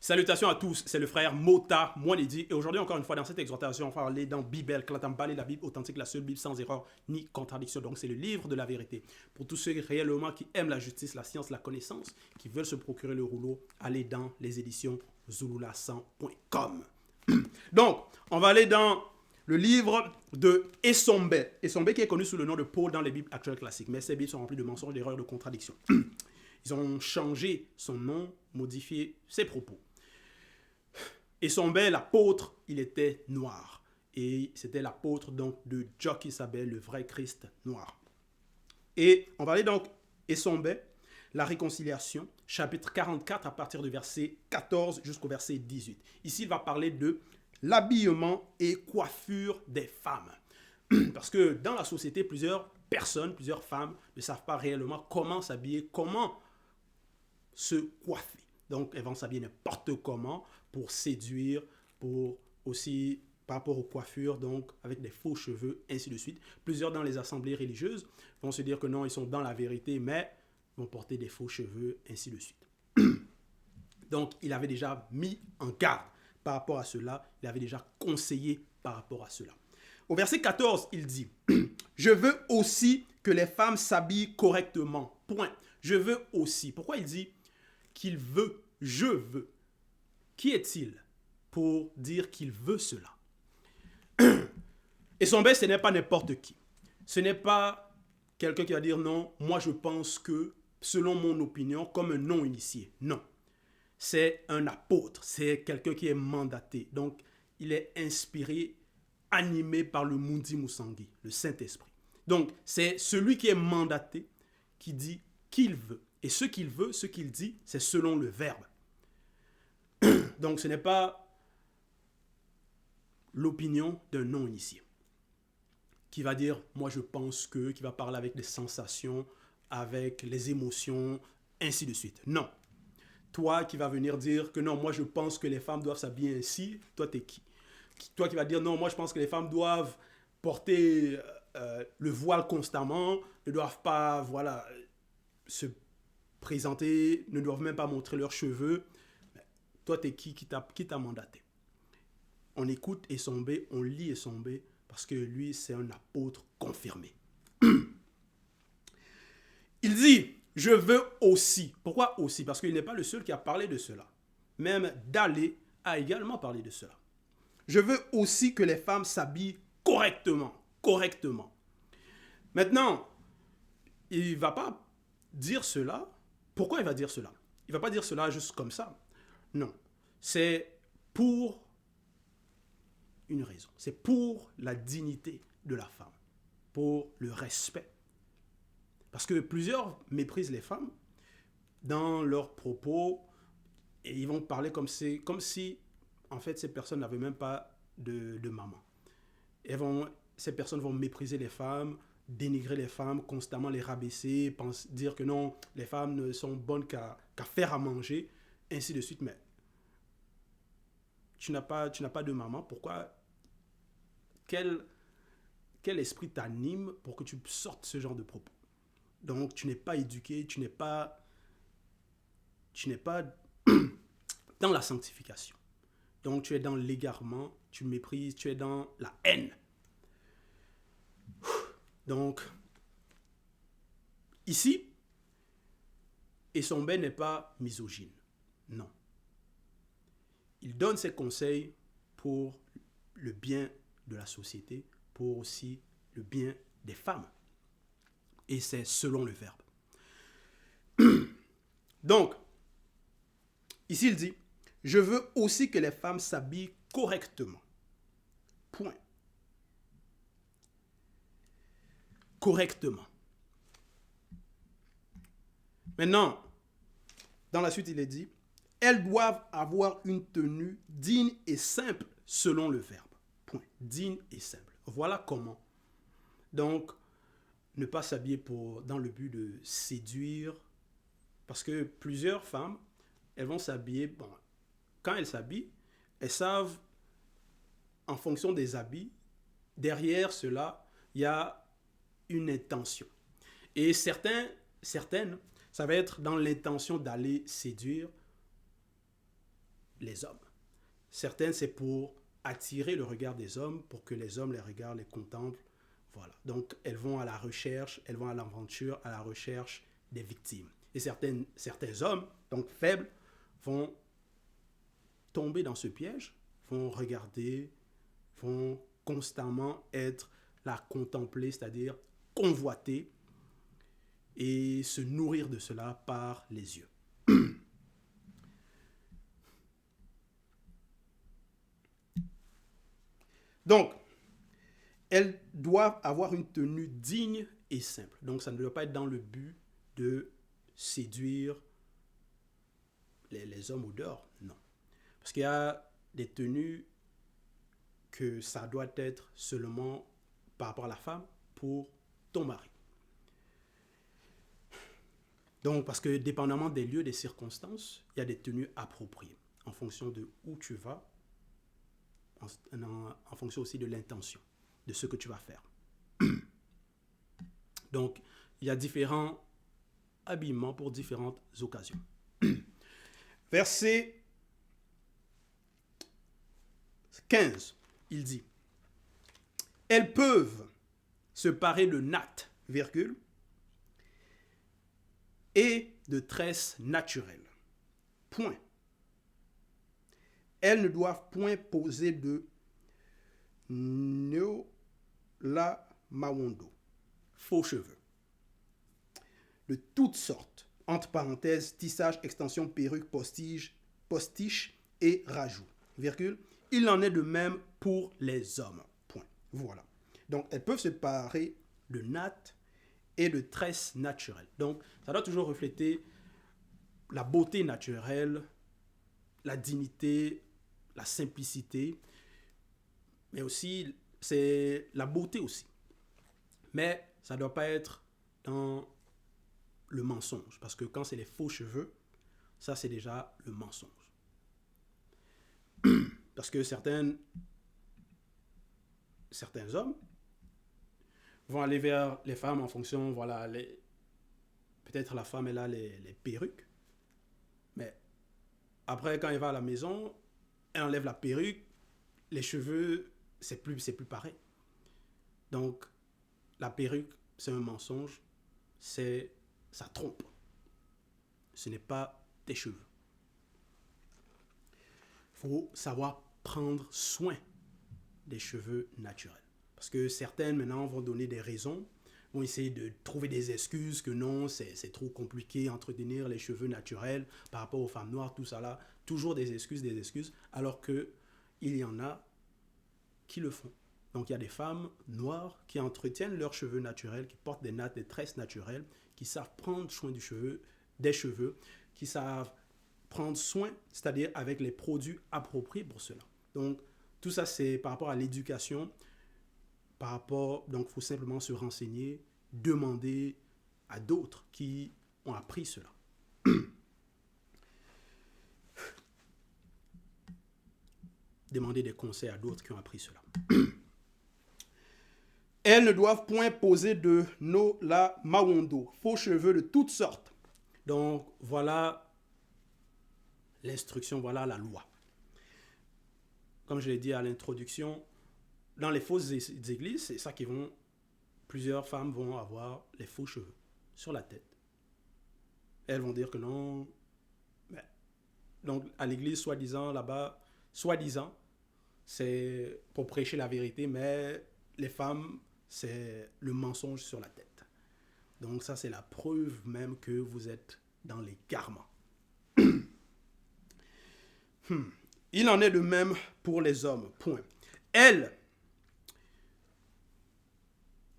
Salutations à tous, c'est le frère Mota Mwanedi et aujourd'hui encore une fois dans cette exhortation on va parler dans Bible, Klatambali, la Bible authentique, la seule Bible sans erreur ni contradiction. Donc c'est le livre de la vérité. Pour tous ceux réellement qui aiment la justice, la science, la connaissance, qui veulent se procurer le rouleau, allez dans les éditions zulula100.com. Donc on va aller dans le livre de Essombe. Essombe qui est connu sous le nom de Paul dans les Bibles actuelles classiques. Mais ces Bibles sont remplies de mensonges, d'erreurs, de contradictions. Ils ont changé son nom, modifié ses propos. Essombe, l'apôtre, il était noir. Et c'était l'apôtre donc de Jock Isabel, le vrai Christ noir. Et on va aller donc Essombe, la réconciliation, chapitre 44 à partir du verset 14 jusqu'au verset 18. Ici, il va parler de l'habillement et coiffure des femmes. Parce que dans la société, plusieurs personnes, plusieurs femmes ne savent pas réellement comment s'habiller, comment se coiffer. Donc, elles vont s'habiller n'importe comment pour séduire, pour aussi par rapport aux coiffures, donc avec des faux cheveux, ainsi de suite. Plusieurs dans les assemblées religieuses vont se dire que non, ils sont dans la vérité, mais vont porter des faux cheveux, ainsi de suite. Donc, il avait déjà mis en garde par rapport à cela. Il avait déjà conseillé par rapport à cela. Au verset 14, il dit « Je veux aussi que les femmes s'habillent correctement. » Point. Je veux aussi. Pourquoi il dit qu'il veut, je veux? Qui est-il pour dire qu'il veut cela? Essombe, ce n'est pas n'importe qui. Ce n'est pas quelqu'un qui va dire non, moi je pense que, selon mon opinion, comme un non-initié. Non. C'est un apôtre, c'est quelqu'un qui est mandaté. Donc, il est inspiré, animé par le Mundi Musangi, le Saint-Esprit. Donc, c'est celui qui est mandaté qui dit qu'il veut. Et ce qu'il veut, ce qu'il dit, c'est selon le verbe. Donc, ce n'est pas l'opinion d'un non-initié qui va dire, moi je pense que, qui va parler avec des sensations, avec les émotions, ainsi de suite. Non. Toi qui vas venir dire que non, moi je pense que les femmes doivent s'habiller ainsi, toi t'es qui? Toi qui vas dire non, moi je pense que les femmes doivent porter le voile constamment, ne doivent pas, voilà, se présenter, ne doivent même pas montrer leurs cheveux. Toi, t'es qui t'a mandaté? On écoute Essombe, on lit Essombe, parce que lui, c'est un apôtre confirmé. Il dit, je veux aussi. Pourquoi aussi? Parce qu'il n'est pas le seul qui a parlé de cela. Même Dalé a également parlé de cela. Je veux aussi que les femmes s'habillent correctement. Correctement. Maintenant, il ne va pas dire cela. Pourquoi il va dire cela? Il ne va pas dire cela juste comme ça. Non. C'est pour une raison. C'est pour la dignité de la femme. Pour le respect. Parce que plusieurs méprisent les femmes dans leurs propos et ils vont parler comme si en fait, ces personnes n'avaient même pas de maman. Ces personnes vont mépriser les femmes, dénigrer les femmes, constamment les rabaisser, dire que non, les femmes ne sont bonnes qu'à faire à manger, ainsi de suite. Mais tu n'as pas de maman, pourquoi? Quel esprit t'anime pour que tu sortes ce genre de propos? Donc, tu n'es pas éduqué, tu n'es pas dans la sanctification. Donc, tu es dans l'égarement, tu méprises, tu es dans la haine. Donc, ici, Essombe n'est pas misogyne. Non. Il donne ses conseils pour le bien de la société, pour aussi le bien des femmes. Et c'est selon le verbe. Donc, ici il dit, je veux aussi que les femmes s'habillent correctement. Point. Correctement. Maintenant, dans la suite, il est dit, elles doivent avoir une tenue digne et simple selon le verbe. Point. Digne et simple. Voilà comment. Donc, ne pas s'habiller dans le but de séduire. Parce que plusieurs femmes, elles vont s'habiller. Bon, quand elles s'habillent, elles savent, en fonction des habits, derrière cela, il y a une intention. Et certaines, ça va être dans l'intention d'aller séduire les hommes. Certaines, c'est pour attirer le regard des hommes, pour que les hommes les regardent, les contemplent. Voilà. Donc, elles vont à la recherche, elles vont à l'aventure, à la recherche des victimes. Et certains hommes, donc faibles, vont tomber dans ce piège, vont regarder, vont constamment être là, contemplés, c'est-à-dire convoiter et se nourrir de cela par les yeux. Donc, elles doivent avoir une tenue digne et simple. Donc, ça ne doit pas être dans le but de séduire les hommes au dehors. Non. Parce qu'il y a des tenues que ça doit être seulement par rapport à la femme pour ton mari. Donc, parce que dépendamment des lieux, des circonstances, il y a des tenues appropriées en fonction de où tu vas, en fonction aussi de l'intention, de ce que tu vas faire. Donc, il y a différents habillements pour différentes occasions. Verset 15, il dit, elles peuvent se parer de nattes, virgule, et de tresses naturelles. Point. Elles ne doivent point poser de neolamawondo, faux cheveux, de toutes sortes, entre parenthèses, tissage, extension, perruque, postiche et rajout, virgule. Il en est de même pour les hommes. Point. Voilà. Donc, elles peuvent se parer de nattes et de tresses naturelles. Donc, ça doit toujours refléter la beauté naturelle, la dignité, la simplicité, mais aussi, c'est la beauté aussi. Mais ça ne doit pas être dans le mensonge, parce que quand c'est les faux cheveux, ça c'est déjà le mensonge. Parce que certains hommes vont aller vers les femmes en fonction, voilà, peut-être la femme elle a les perruques, mais après quand elle va à la maison, elle enlève la perruque, les cheveux, c'est plus pareil. Donc la perruque, c'est un mensonge, ça trompe. Ce n'est pas tes cheveux. Il faut savoir prendre soin des cheveux naturels. Parce que certaines, maintenant, vont donner des raisons, vont essayer de trouver des excuses que non, c'est trop compliqué entretenir les cheveux naturels par rapport aux femmes noires, tout ça là. Toujours des excuses, alors qu'il y en a qui le font. Donc, il y a des femmes noires qui entretiennent leurs cheveux naturels, qui portent des nattes, des tresses naturelles, qui savent prendre soin des cheveux, qui savent prendre soin, c'est-à-dire avec les produits appropriés pour cela. Donc, tout ça, c'est par rapport à l'éducation, donc, il faut simplement se renseigner, demander à d'autres qui ont appris cela. Demander des conseils à d'autres qui ont appris cela. Elles ne doivent point poser de nolamawondo, faux cheveux de toutes sortes. Donc, voilà l'instruction, voilà la loi. Comme je l'ai dit à l'introduction, dans les fausses églises, c'est ça plusieurs femmes vont avoir les faux cheveux sur la tête. Elles vont dire que non. Donc, à l'église, soi-disant, là-bas, c'est pour prêcher la vérité, mais les femmes, c'est le mensonge sur la tête. Donc, ça, c'est la preuve même que vous êtes dans l'égarement. Il en est de même pour les hommes. Point. Elles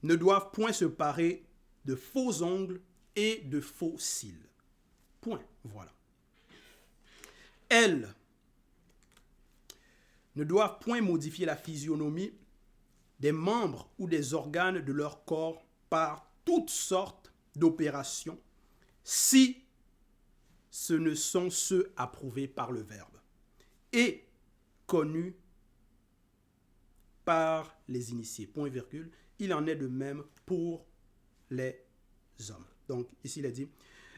ne doivent point se parer de faux ongles et de faux cils. Point. Voilà. Elles ne doivent point modifier la physionomie des membres ou des organes de leur corps par toutes sortes d'opérations si ce ne sont ceux approuvés par le Verbe et connus par les initiés. Point virgule. Il en est de même pour les hommes. Donc, ici, il a dit,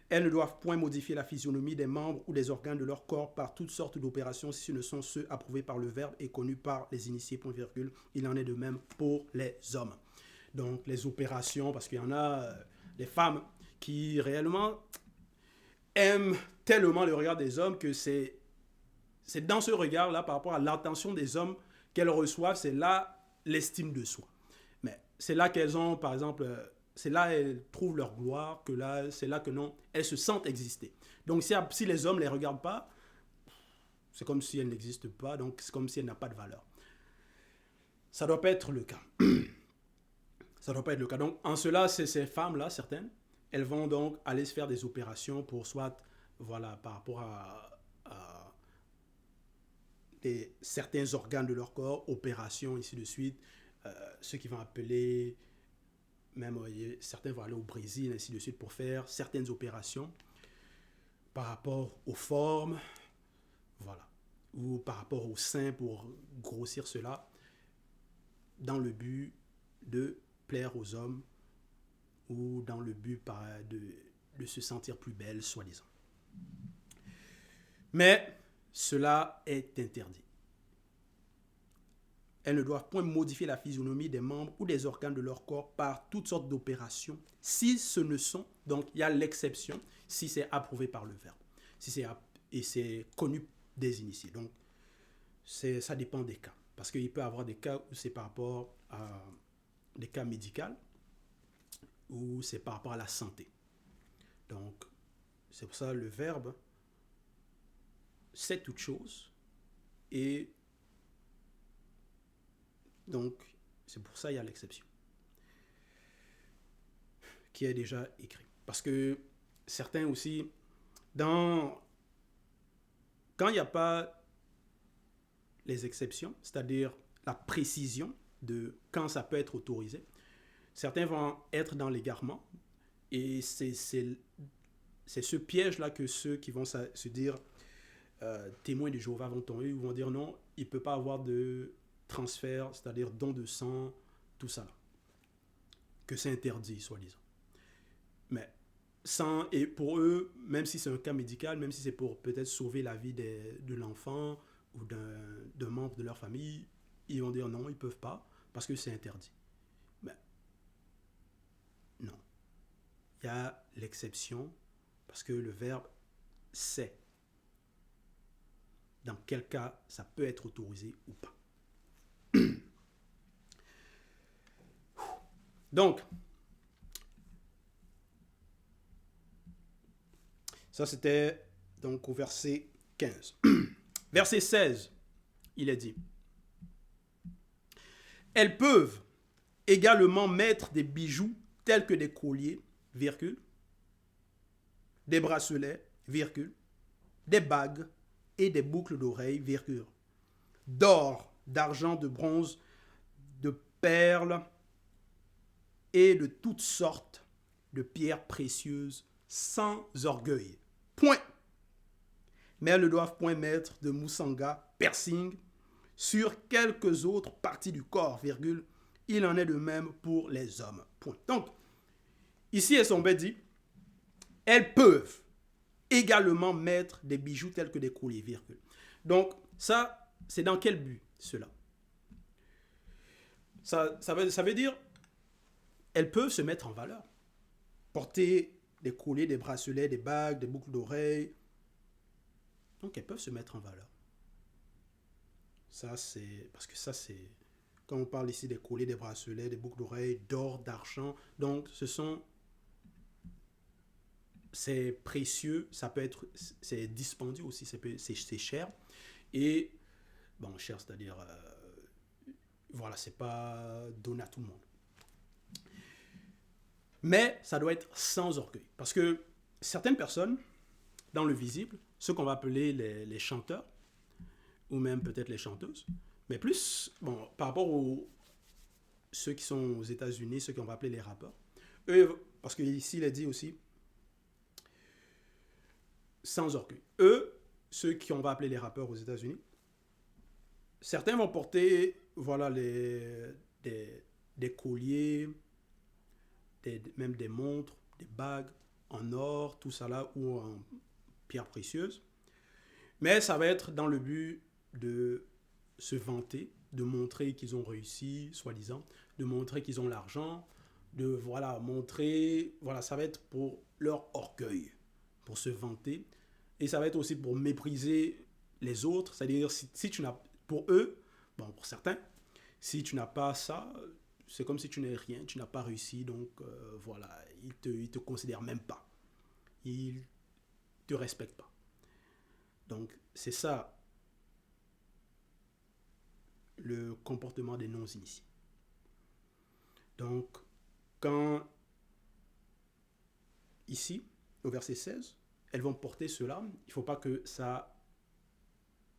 Elles ne doivent point modifier la physionomie des membres ou des organes de leur corps par toutes sortes d'opérations si ce ne sont ceux approuvés par le Verbe et connus par les initiés, point virgule. Il en est de même pour les hommes. Donc les opérations, parce qu'il y en a des femmes qui réellement aiment tellement le regard des hommes que c'est dans ce regard-là, par rapport à l'attention des hommes qu'elles reçoivent, c'est là l'estime de soi. Mais c'est là qu'elles ont, par exemple, c'est là elles trouvent leur gloire, que là, c'est là que non, elles se sentent exister. Donc si les hommes ne les regardent pas, c'est comme si elles n'existent pas, donc c'est comme si elles n'ont pas de valeur. Ça ne doit pas être le cas. Ça ne doit pas être le cas. Donc en cela, ces femmes-là, certaines, elles vont donc aller se faire des opérations pour soit, voilà, par rapport à certains organes de leur corps, opérations, ainsi de suite, ceux qui vont appeler, même certains vont aller au Brésil, ainsi de suite, pour faire certaines opérations par rapport aux formes, voilà, ou par rapport au sein pour grossir cela, dans le but de plaire aux hommes ou dans le but de se sentir plus belle, soi-disant. Mais cela est interdit. Elles ne doivent point modifier la physionomie des membres ou des organes de leur corps par toutes sortes d'opérations, si ce ne sont, donc il y a l'exception, si c'est approuvé par le Verbe, et c'est connu des initiés. Donc ça dépend des cas, parce qu'il peut y avoir des cas où c'est par rapport à des cas médicaux, ou c'est par rapport à la santé. Donc c'est pour ça le Verbe, c'est toute chose, et donc c'est pour ça qu'il y a l'exception qui est déjà écrit. Parce que certains aussi, quand il n'y a pas les exceptions, c'est-à-dire la précision de quand ça peut être autorisé, certains vont être dans l'égarement, et c'est ce piège-là que ceux qui vont se dire témoins de Jéhovah vont tomber, ou vont dire non, il ne peut pas avoir de transfert, c'est-à-dire don de sang, tout ça, que c'est interdit, soi-disant. Mais et pour eux, même si c'est un cas médical, même si c'est pour peut-être sauver la vie de l'enfant ou d'un membre de leur famille, ils vont dire non, ils ne peuvent pas, parce que c'est interdit. Mais non. Il y a l'exception, parce que le Verbe sait dans quel cas ça peut être autorisé ou pas. Donc, ça c'était donc au verset 15. Verset 16, il est dit: elles peuvent également mettre des bijoux tels que des colliers, virgule, des bracelets, virgule, des bagues et des boucles d'oreilles, virgule, d'or, d'argent, de bronze, de perles et de toutes sortes de pierres précieuses sans orgueil. Point. Mais elles ne doivent point mettre de moussanga, piercing, sur quelques autres parties du corps, virgule. Il en est de même pour les hommes. Point. Donc, ici, elles sont bien dit, elles peuvent également mettre des bijoux tels que des colliers, virgule. Donc, ça, c'est dans quel but, cela? Ça veut dire, elles peuvent se mettre en valeur. Porter des colliers, des bracelets, des bagues, des boucles d'oreilles. Donc, elles peuvent se mettre en valeur. Ça, c'est... Parce que ça, c'est... Quand on parle ici des colliers, des bracelets, des boucles d'oreilles, d'or, d'argent. Donc, c'est précieux, ça peut être... C'est dispendieux aussi, c'est cher. Et, bon, cher, c'est-à-dire... voilà, c'est pas donné à tout le monde. Mais ça doit être sans orgueil. Parce que certaines personnes, dans le visible, ceux qu'on va appeler les chanteurs, ou même peut-être les chanteuses, mais plus, bon, par rapport aux ceux qui sont aux États-Unis, ceux qu'on va appeler les rappeurs, eux, parce qu'ici il est dit aussi, sans orgueil. Eux, ceux qu'on va appeler les rappeurs aux États-Unis, certains vont porter, voilà, des colliers, même des montres, des bagues, en or, tout ça là, ou en pierres précieuses. Mais ça va être dans le but de se vanter, de montrer qu'ils ont réussi, soi-disant, de montrer qu'ils ont l'argent, de voilà, montrer, voilà, ça va être pour leur orgueil, pour se vanter. Et ça va être aussi pour mépriser les autres, c'est-à-dire si tu n'as, pour eux, bon, pour certains, si tu n'as pas ça, c'est comme si tu n'es rien, tu n'as pas réussi, donc voilà, ils te considèrent même pas. Ils te respectent pas. Donc c'est ça le comportement des non-initiés. Donc quand ici, au verset 16, elles vont porter cela, il ne faut pas que ça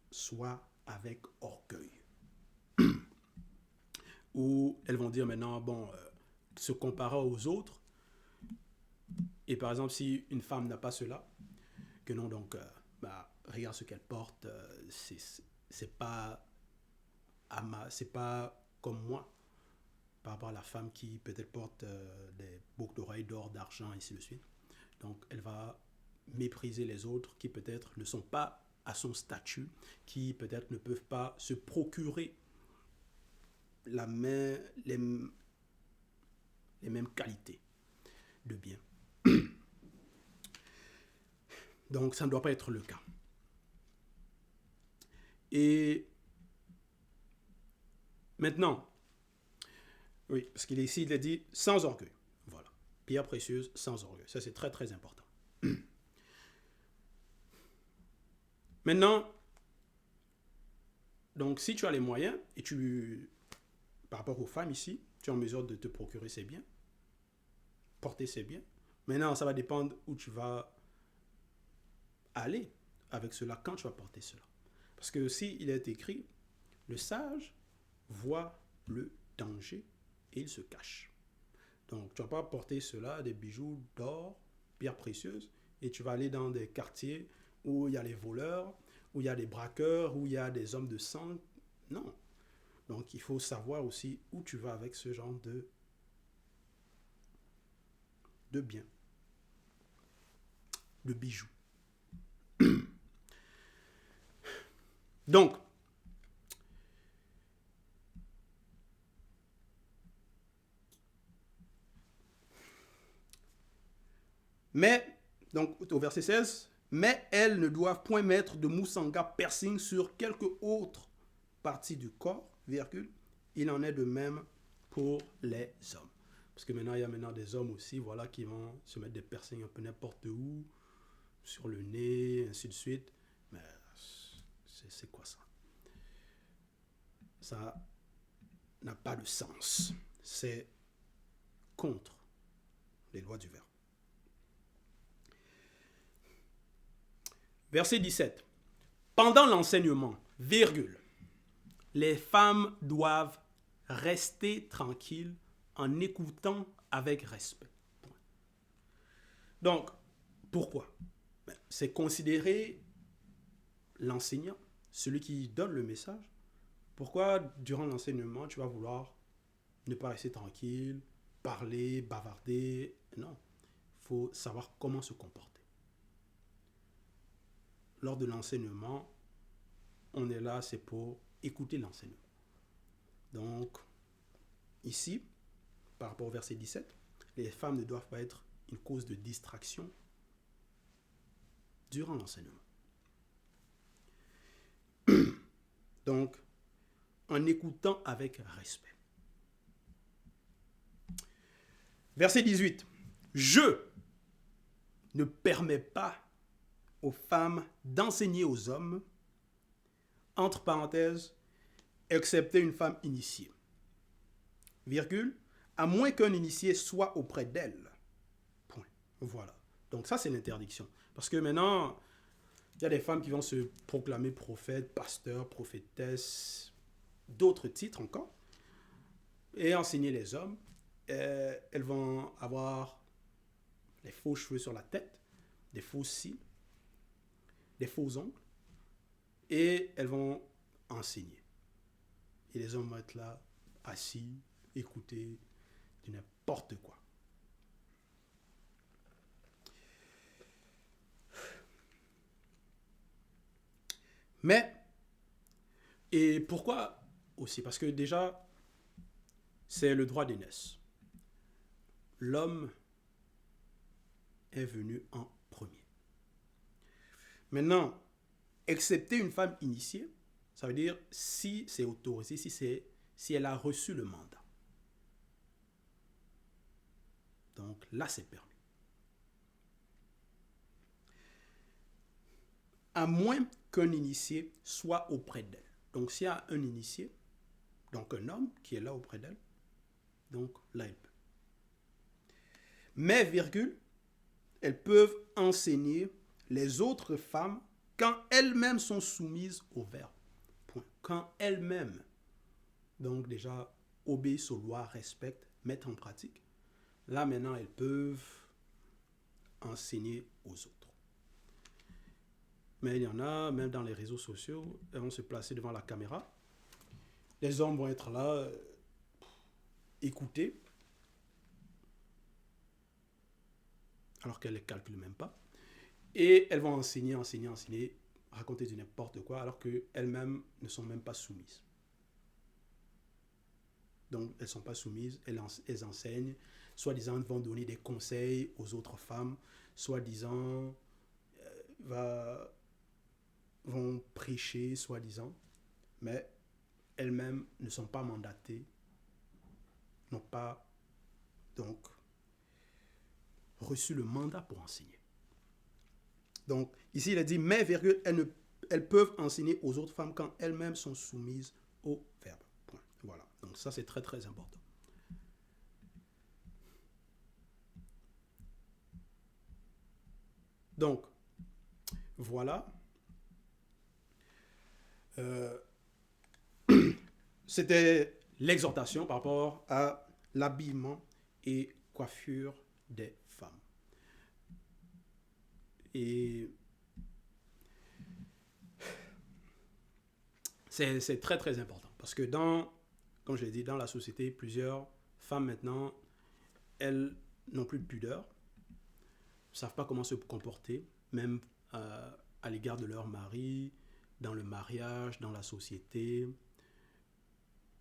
soit avec orgueil. Ou elles vont dire maintenant, bon, se comparer aux autres, et par exemple, si une femme n'a pas cela, que non, donc, regarde ce qu'elle porte, c'est pas c'est pas comme moi, par rapport à la femme qui peut-être porte des boucles d'oreilles d'or, d'argent, et ainsi de suite. Donc, elle va mépriser les autres qui peut-être ne sont pas à son statut, qui peut-être ne peuvent pas se procurer la main, les mêmes qualités de biens. Donc, ça ne doit pas être le cas. Et maintenant, oui, parce qu'il est ici, il a dit sans orgueil. Voilà. Pierre précieuse, sans orgueil. Ça, c'est très, très important. Maintenant, donc, si tu as les moyens et par rapport aux femmes ici, tu es en mesure de te procurer ces biens, porter ces biens. Maintenant, ça va dépendre où tu vas aller avec cela, quand tu vas porter cela. Parce que si il est écrit, le sage voit le danger et il se cache. Donc, tu ne vas pas porter cela, des bijoux d'or, pierres précieuses, et tu vas aller dans des quartiers où il y a les voleurs, où il y a des braqueurs, où il y a des hommes de sang. Non. Donc, il faut savoir aussi où tu vas avec ce genre de biens, de bijoux. Donc, mais, donc au verset 16, mais elles ne doivent point mettre de moussanga piercing sur quelque autre partie du corps, virgule. Il en est de même pour les hommes. Parce que maintenant, il y a maintenant des hommes aussi, voilà, qui vont se mettre des piercings un peu n'importe où, sur le nez, ainsi de suite. Mais c'est quoi ça? Ça n'a pas de sens. C'est contre les lois du verbe. Verset 17. Pendant l'enseignement, virgule, les femmes doivent rester tranquilles en écoutant avec respect. Donc, pourquoi? C'est considérer l'enseignant, celui qui donne le message. Pourquoi, durant l'enseignement, tu vas vouloir ne pas rester tranquille, parler, bavarder? Non, il faut savoir comment se comporter. Lors de l'enseignement, on est là, c'est pour écouter l'enseignement. Donc, ici, par rapport au verset 17, les femmes ne doivent pas être une cause de distraction durant l'enseignement. Donc, en écoutant avec respect. Verset 18. Je ne permets pas aux femmes d'enseigner aux hommes, entre parenthèses, excepté une femme initiée. Virgule, à moins qu'un initié soit auprès d'elle. Point. Voilà. Donc ça, c'est l'interdiction. Parce que maintenant, il y a des femmes qui vont se proclamer prophètes, pasteurs, prophétesses, d'autres titres encore, et enseigner les hommes. Elles vont avoir les faux cheveux sur la tête, des faux cils, des faux ongles, et elles vont enseigner. Et les hommes vont être là, assis, écouter du n'importe quoi. Mais, et pourquoi aussi? Parce que déjà, c'est le droit d'aînesse. L'homme est venu en premier. Maintenant, excepté une femme initiée, ça veut dire si c'est autorisé, si elle a reçu le mandat. Donc là, c'est permis. À moins qu'un initié soit auprès d'elle. Donc s'il y a un initié, donc un homme qui est là auprès d'elle, donc là, elle peut. Mais, virgule, elles peuvent enseigner les autres femmes quand elles-mêmes sont soumises au verbe. Point. Quand elles-mêmes, donc déjà, obéissent aux lois, respectent, mettent en pratique. Là, maintenant, elles peuvent enseigner aux autres. Mais il y en a, même dans les réseaux sociaux, elles vont se placer devant la caméra. Les hommes vont être là, écouter, alors qu'elles ne les calculent même pas. Et elles vont enseigner, raconter du n'importe quoi, alors qu'elles-mêmes ne sont même pas soumises. Donc, elles ne sont pas soumises, elles enseignent, soi-disant, vont donner des conseils aux autres femmes, soi-disant, vont prêcher, soi-disant, mais elles-mêmes ne sont pas mandatées, n'ont pas, donc, reçu le mandat pour enseigner. Donc, ici, il a dit, mais, virgule, elles peuvent enseigner aux autres femmes quand elles-mêmes sont soumises au verbe. Point. Voilà. Donc, ça, c'est très, très important. Donc, voilà. C'était l'exhortation par rapport à l'habillement et coiffure des femmes. Et c'est très très important parce que comme je l'ai dit, dans la société, plusieurs femmes maintenant, elles n'ont plus de pudeur, ne savent pas comment se comporter, même à l'égard de leur mari, dans le mariage, dans la société.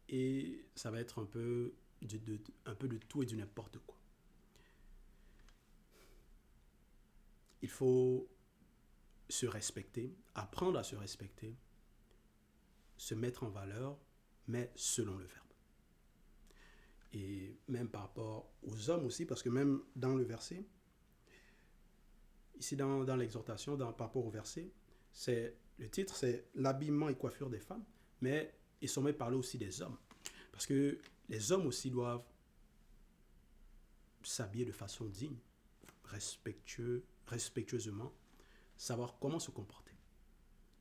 Et ça va être un peu de tout et du n'importe quoi. Il faut se respecter, apprendre à se respecter, se mettre en valeur, mais selon le verbe. Et même par rapport aux hommes aussi, parce que même dans le verset, ici dans l'exhortation, par rapport au verset, le titre c'est l'habillement et coiffure des femmes, mais il sont même parlé aussi des hommes. Parce que les hommes aussi doivent s'habiller de façon digne, respectueusement, savoir comment se comporter.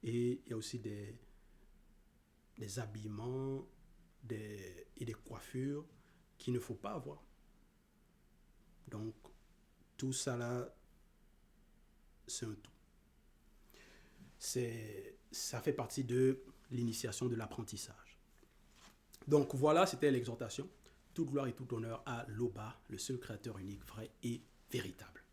Et il y a aussi des habillements et des coiffures qu'il ne faut pas avoir. Donc, tout ça là, c'est un tout. Ça fait partie de l'initiation de l'apprentissage. Donc voilà, c'était l'exhortation. Toute gloire et tout honneur à l'Oba, le seul créateur unique, vrai et véritable.